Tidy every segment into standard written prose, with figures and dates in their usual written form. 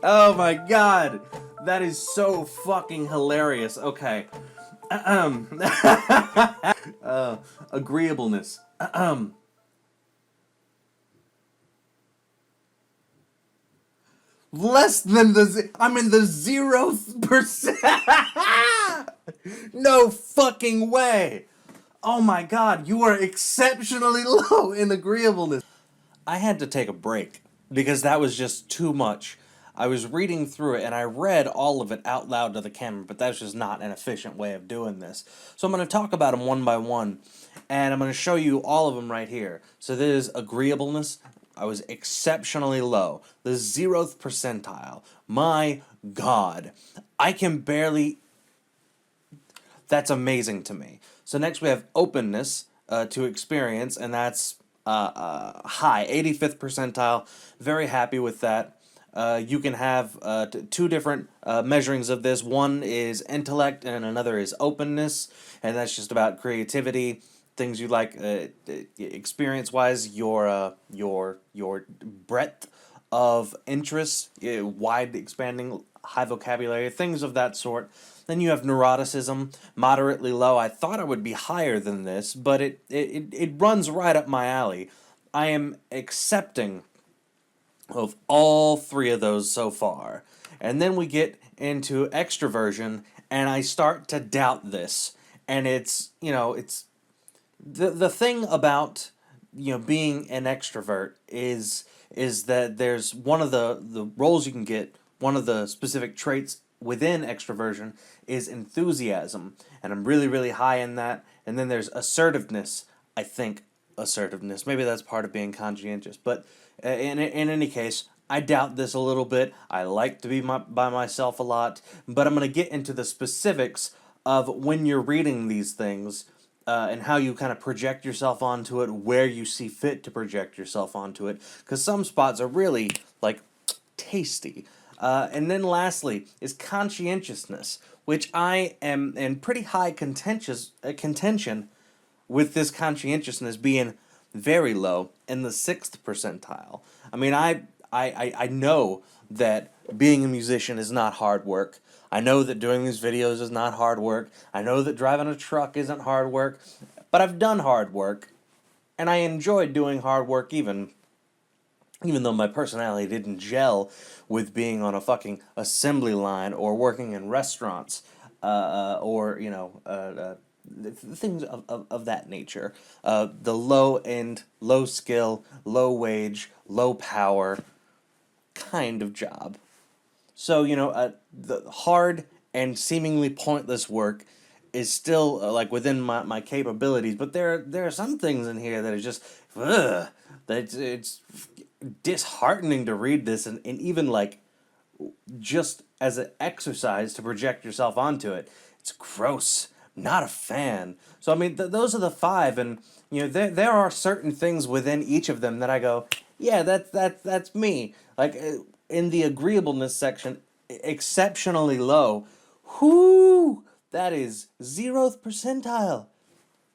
Oh my god. That is so fucking hilarious. Okay. Agreeableness. Less than I'm in the 0%. No fucking way. Oh my god, you are exceptionally low in agreeableness. I had to take a break because that was just too much. I was reading through it and I read all of it out loud to the camera, but that's just not an efficient way of doing this. So I'm going to talk about them one by one, and I'm going to show you all of them right here. So this is agreeableness. I was exceptionally low. The 0th percentile. My God. I can barely... That's amazing to me. So next we have openness to experience, and that's high, 85th percentile. Very happy with that. You can have two different measurings of this. One is intellect, and another is openness, and that's just about creativity, things you like, experience-wise, your breadth of interest, wide, expanding, high vocabulary, things of that sort. Then you have neuroticism, moderately low. I thought I would be higher than this, but it runs right up my alley. I am accepting of all three of those so far. And then we get into extraversion, and I start to doubt this. And it's, it's the thing about, being an extrovert is that there's one of the roles you can get, one of the specific traits within extroversion is enthusiasm, and I'm really, really high in that. And then there's assertiveness. I think assertiveness, maybe that's part of being conscientious, but in any case, I doubt this a little bit. I like to be by myself a lot, but I'm going to get into the specifics of when you're reading these things, and how you kind of project yourself onto it, where you see fit to project yourself onto it, because some spots are really, like, tasty. And then lastly is conscientiousness, which I am in pretty high contention with this conscientiousness being very low in the 6th percentile. I mean, I know that being a musician is not hard work. I know that doing these videos is not hard work. I know that driving a truck isn't hard work. But I've done hard work, and I enjoy doing hard work even though my personality didn't gel with being on a fucking assembly line or working in restaurants, or, things of that nature. The low end, low skill, low wage, low power kind of job. So, the hard and seemingly pointless work is still like within my capabilities, but there are some things in here that are just, ugh, that it's disheartening to read this, and even like just as an exercise to project yourself onto it. It's gross. Not a fan. So I mean, those are the 5, and there are certain things within each of them that I go, yeah, that's me. Like in the agreeableness section, exceptionally low. Whoo, that is 0th percentile.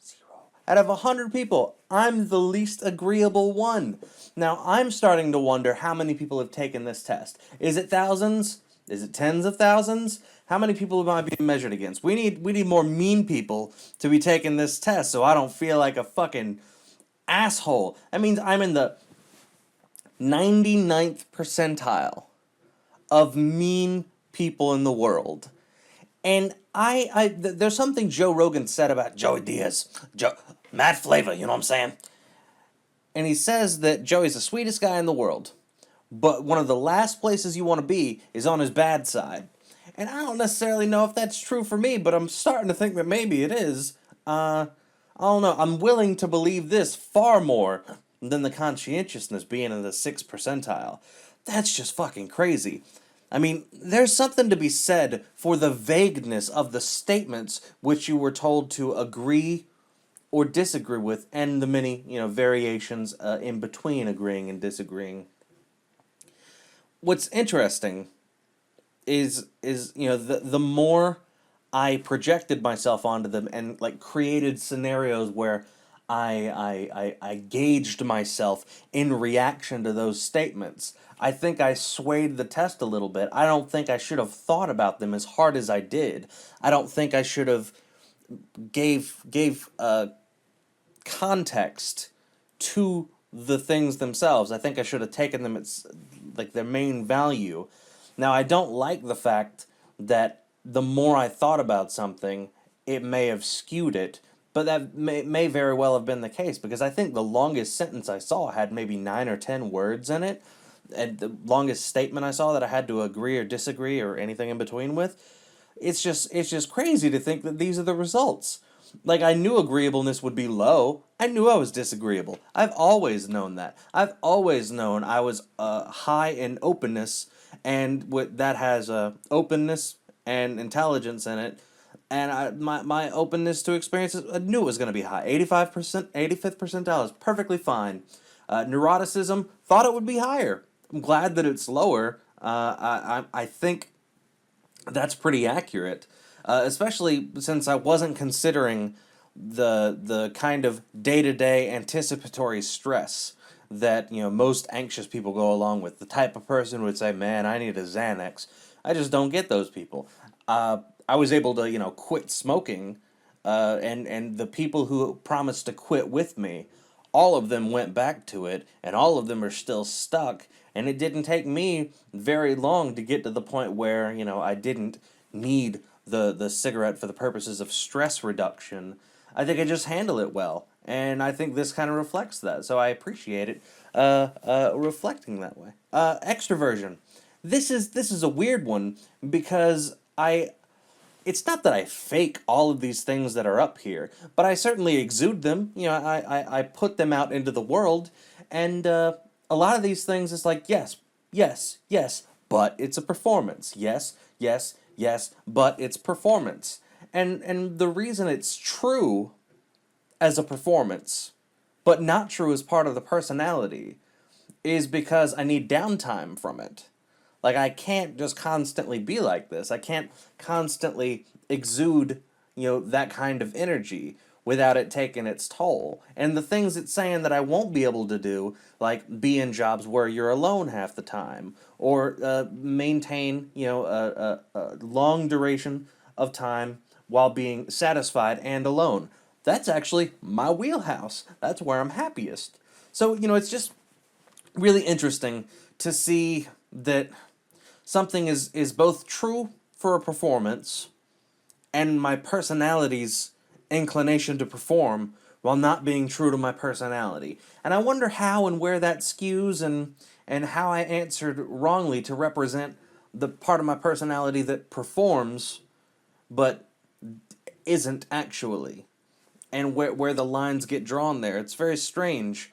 0 out of 100 people. I'm the least agreeable one. Now I'm starting to wonder how many people have taken this test. Is it thousands? Is it tens of thousands? How many people am I being measured against? We need more mean people to be taking this test so I don't feel like a fucking asshole. That means I'm in the 99th percentile of mean people in the world. And there's something Joe Rogan said about Joey Diaz. Mad flavor, you know what I'm saying? And he says that Joey's the sweetest guy in the world, but one of the last places you want to be is on his bad side. And I don't necessarily know if that's true for me, but I'm starting to think that maybe it is. I don't know. I'm willing to believe this far more than the conscientiousness being in the 6th percentile. That's just fucking crazy. I mean, there's something to be said for the vagueness of the statements which you were told to agree or disagree with, and the many, variations in between agreeing and disagreeing. What's interesting is the more I projected myself onto them and like created scenarios where I gauged myself in reaction to those statements. I think I swayed the test a little bit. I don't think I should have thought about them as hard as I did. I don't think I should have gave context to the things themselves. I think I should have taken them as like their main value. Now, I don't like the fact that the more I thought about something, it may have skewed it, but that may very well have been the case because I think the longest sentence I saw had maybe 9 or 10 words in it, and the longest statement I saw that I had to agree or disagree or anything in between with. It's just crazy to think that these are the results. Like, I knew agreeableness would be low. I knew I was disagreeable. I've always known that. I've always known I was high in openness, and that has openness and intelligence in it. And my openness to experiences, I knew it was going to be high. 85%, 85th percentile is perfectly fine. Neuroticism, thought it would be higher. I'm glad that it's lower. I think that's pretty accurate, especially since I wasn't considering the kind of day-to-day anticipatory stress that most anxious people go along with. The type of person who would say, "Man, I need a Xanax." I just don't get those people. I was able to quit smoking, and the people who promised to quit with me, all of them went back to it, and all of them are still stuck. And it didn't take me very long to get to the point where, I didn't need the cigarette for the purposes of stress reduction. I think I just handle it well. And I think this kind of reflects that. So I appreciate it reflecting that way. Extraversion. This is a weird one because it's not that I fake all of these things that are up here, but I certainly exude them. I put them out into the world, and a lot of these things is like, yes, yes, yes, but it's a performance. Yes, yes, yes, but it's performance. And the reason it's true as a performance, but not true as part of the personality, is because I need downtime from it. Like, I can't just constantly be like this. I can't constantly exude, that kind of energy without it taking its toll. And the things it's saying that I won't be able to do, like be in jobs where you're alone half the time, or maintain, a long duration of time while being satisfied and alone. That's actually my wheelhouse. That's where I'm happiest. So, it's just really interesting to see that something is both true for a performance and my personality's inclination to perform while not being true to my personality. And I wonder how and where that skews, and how I answered wrongly to represent the part of my personality that performs but isn't actually, and where the lines get drawn there. It's very strange.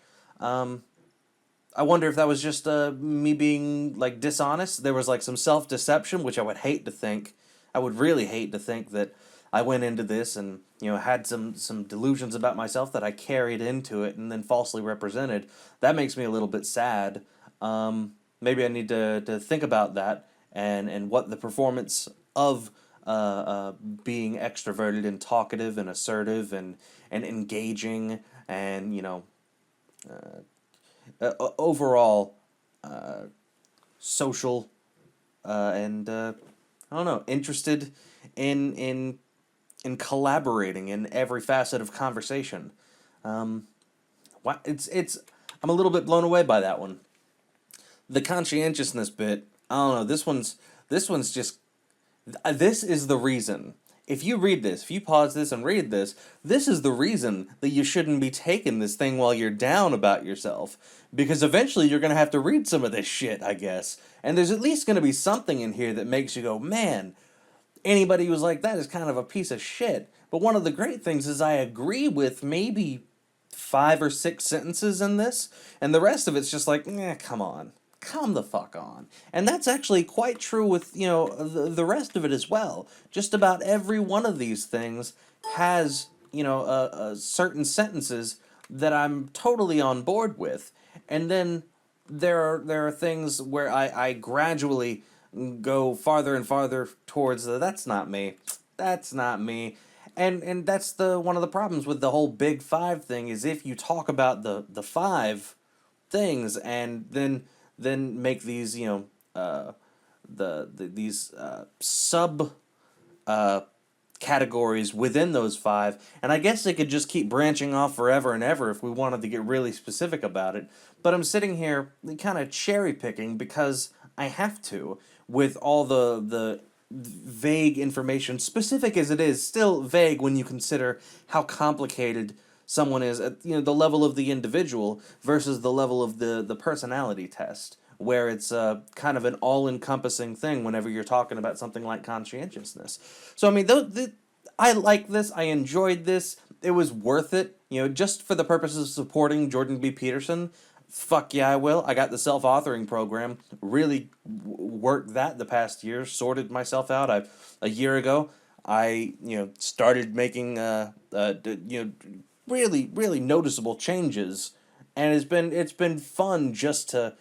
I wonder if that was just me being like dishonest. There was like some self-deception, which I would hate to think. I would really hate to think that I went into this and had some delusions about myself that I carried into it and then falsely represented. That makes me a little bit sad. Maybe I need to think about that and what the performance of being extroverted and talkative and assertive and engaging and overall social and I don't know, interested in collaborating in every facet of conversation. It's I'm a little bit blown away by that one. The conscientiousness bit, I don't know. This one's just this is the reason. If you read this, if you pause this and read this, this is the reason that you shouldn't be taking this thing while you're down about yourself. Because eventually you're going to have to read some of this shit, I guess. And there's at least going to be something in here that makes you go, man, anybody who's like that is kind of a piece of shit. But one of the great things is I agree with maybe 5 or 6 sentences in this, and the rest of it's just like, come on. Come the fuck on. And that's actually quite true with, the rest of it as well. Just about every one of these things has, certain sentences that I'm totally on board with. And then there are things where I gradually go farther and farther towards that's not me. That's not me. And that's one of the problems with the whole big five thing is if you talk about the five things and then make these these sub uh, categories within those five, and I guess they could just keep branching off forever and ever if we wanted to get really specific about it. But I'm sitting here kind of cherry picking because I have to, with all the vague information, specific as it is, still vague when you consider how complicated someone is at the level of the individual versus the level of the personality test, where it's kind of an all-encompassing thing whenever you're talking about something like conscientiousness. So I mean, I like this. I enjoyed this. It was worth it. Just for the purposes of supporting Jordan B. Peterson. Fuck yeah, I will. I got the self-authoring program. Really worked that the past year. Sorted myself out. A year ago, I started making really noticeable changes, and it's been fun just to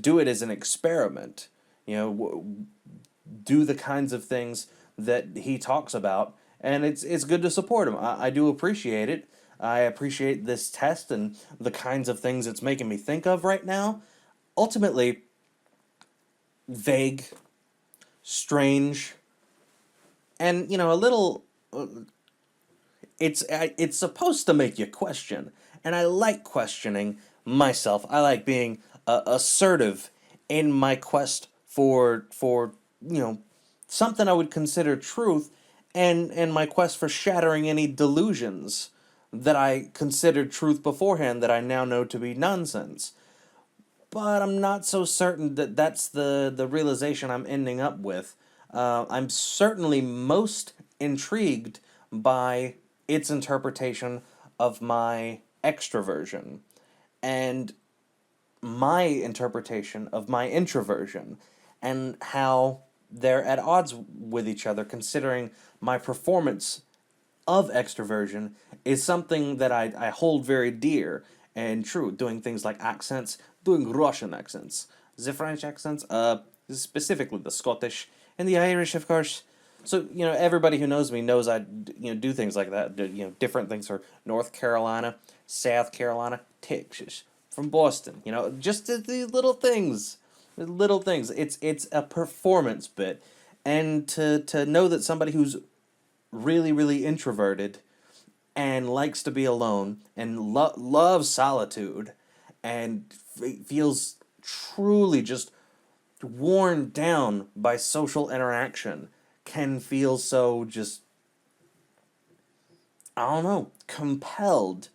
do it as an experiment. Do the kinds of things that he talks about, and it's good to support him. I do appreciate it. I appreciate this test and the kinds of things it's making me think of right now. Ultimately, vague, strange, and a little. It's supposed to make you question, and I like questioning myself. I like being assertive in my quest for something I would consider truth, and my quest for shattering any delusions that I considered truth beforehand that I now know to be nonsense. But I'm not so certain that that's the realization I'm ending up with. I'm certainly most intrigued by its interpretation of my extraversion and my interpretation of my introversion, and how they're at odds with each other, considering my performance of extroversion is something that I hold very dear and true, doing things like accents, doing Russian accents, the French accents, specifically the Scottish and the Irish, of course. So everybody who knows me knows I do things like that. Different things for North Carolina, South Carolina, Texas, from Boston. Just the little things, It's a performance bit, and to know that somebody who's really, really introverted and likes to be alone and loves solitude and feels truly just worn down by social interaction can feel so just, I don't know, compelled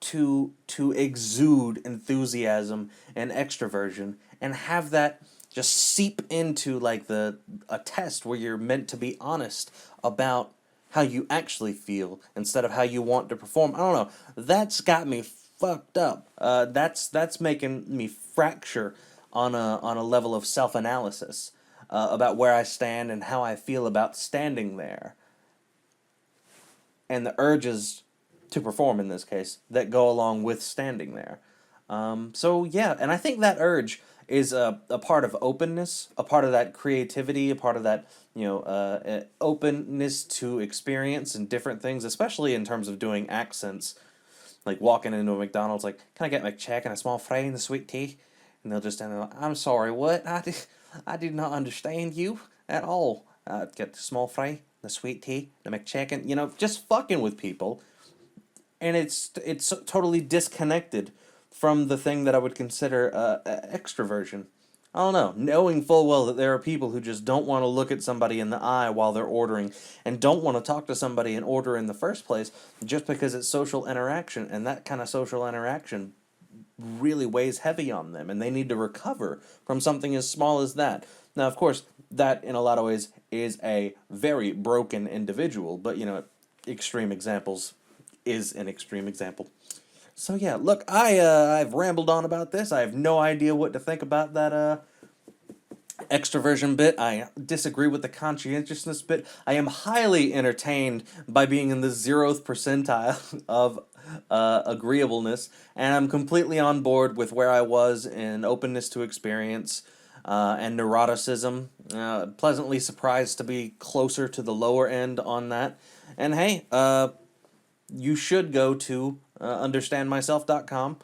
to exude enthusiasm and extroversion and have that just seep into like a test where you're meant to be honest about how you actually feel instead of how you want to perform. I don't know. That's got me fucked up. That's making me fracture on a level of self-analysis about where I stand and how I feel about standing there, and the urges to perform in this case that go along with standing there. So yeah, and I think that urge is a part of openness, a part of that creativity, a part of that openness to experience and different things, especially in terms of doing accents. Like walking into a McDonald's, like, can I get McChicken and a small fry and the sweet tea? And they'll just stand there, like, I'm sorry, what? I did not understand you at all. Get the small fry, the sweet tea, the McChicken. Just fucking with people, and it's totally disconnected from the thing that I would consider extroversion. I don't know, knowing full well that there are people who just don't want to look at somebody in the eye while they're ordering and don't want to talk to somebody and order in the first place just because it's social interaction, and that kind of social interaction really weighs heavy on them, and they need to recover from something as small as that. Now, of course, that in a lot of ways is a very broken individual, but extreme examples is an extreme example. So yeah, look, I've rambled on about this. I have no idea what to think about that extroversion bit. I disagree with the conscientiousness bit. I am highly entertained by being in the 0th percentile of agreeableness, and I'm completely on board with where I was in openness to experience. and Neuroticism. Pleasantly surprised to be closer to the lower end on that. And hey, you should go to understandmyself.com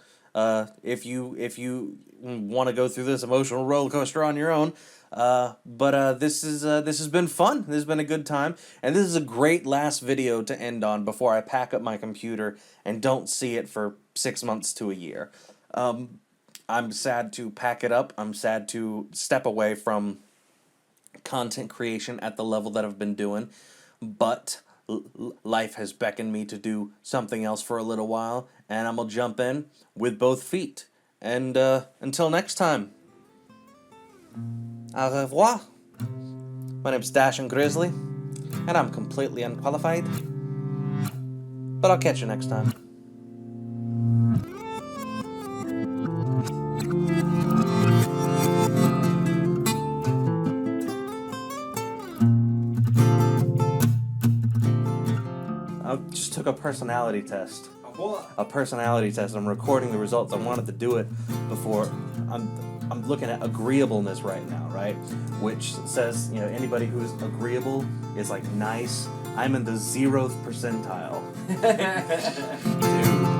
if you want to go through this emotional roller coaster on your own. But this has been fun. This has been a good time, and this is a great last video to end on before I pack up my computer and don't see it for 6 months to a year. I'm sad to pack it up. I'm sad to step away from content creation at the level that I've been doing, but life has beckoned me to do something else for a little while, and I'm gonna jump in with both feet. And until next time, au revoir. My name's Dash and Grizzly, and I'm completely unqualified, but I'll catch you next time. I just took a personality test. What? A personality test. I'm recording the results. I wanted to do it before. I'm looking at agreeableness right now, right? Which says, anybody who's agreeable is like nice. I'm in the 0th percentile. Dude.